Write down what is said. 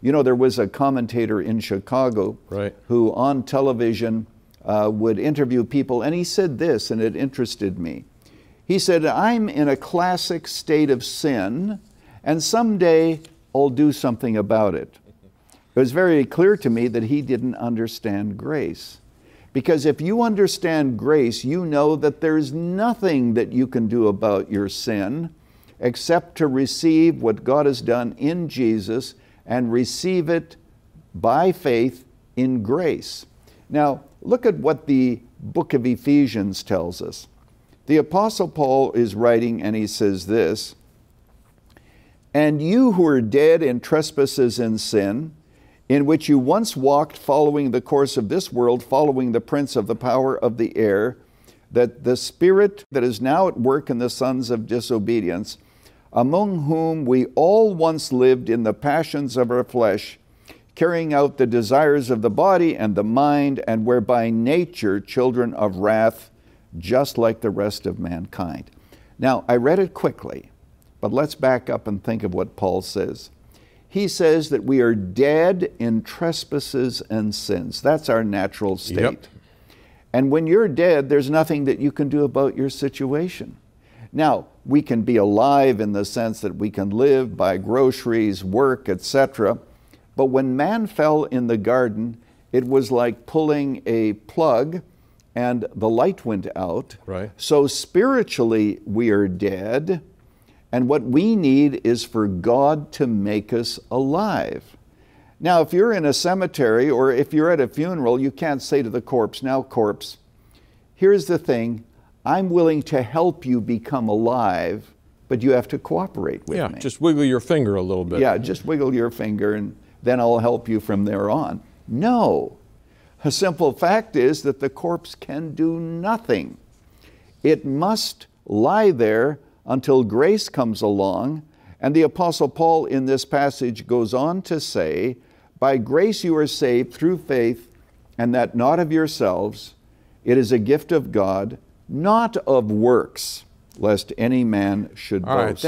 You know, there was a commentator in Chicago who on television would interview people, and he said this, and it interested me. He said, I'm in a classic state of sin, and someday I'll do something about it. It was very clear to me that he didn't understand grace. Because if you understand grace, you know that there's nothing that you can do about your sin except to receive what God has done in Jesus and receive it by faith in grace. Now, look at what the book of Ephesians tells us. The Apostle Paul is writing, and he says this, "And you who are dead in trespasses and sin, in which you once walked following the course of this world, following the prince of the power of the air, that the spirit that is now at work in the sons of disobedience, among whom we all once lived in the passions of our flesh, carrying out the desires of the body and the mind, and were by nature children of wrath, just like the rest of mankind." Now, I read it quickly, but let's back up and think of what Paul says. He says that we are dead in trespasses and sins. That's our natural state. Yep. And when you're dead, there's nothing that you can do about your situation. Now, we can be alive in the sense that we can live, buy groceries, work, etc. But when man fell in the garden, it was like pulling a plug and the light went out. Right. So spiritually, we are dead. And what we need is for God to make us alive. Now, if you're in a cemetery or if you're at a funeral, you can't say to the corpse, "Now, corpse, here's the thing. I'm willing to help you become alive, but you have to cooperate with me." Yeah, just wiggle your finger a little bit. Yeah, just wiggle your finger and then I'll help you from there on. No. A simple fact is that the corpse can do nothing. It must lie there until grace comes along. And the Apostle Paul in this passage goes on to say, "By grace you are saved through faith, and that not of yourselves. It is a gift of God, not of works, lest any man should boast."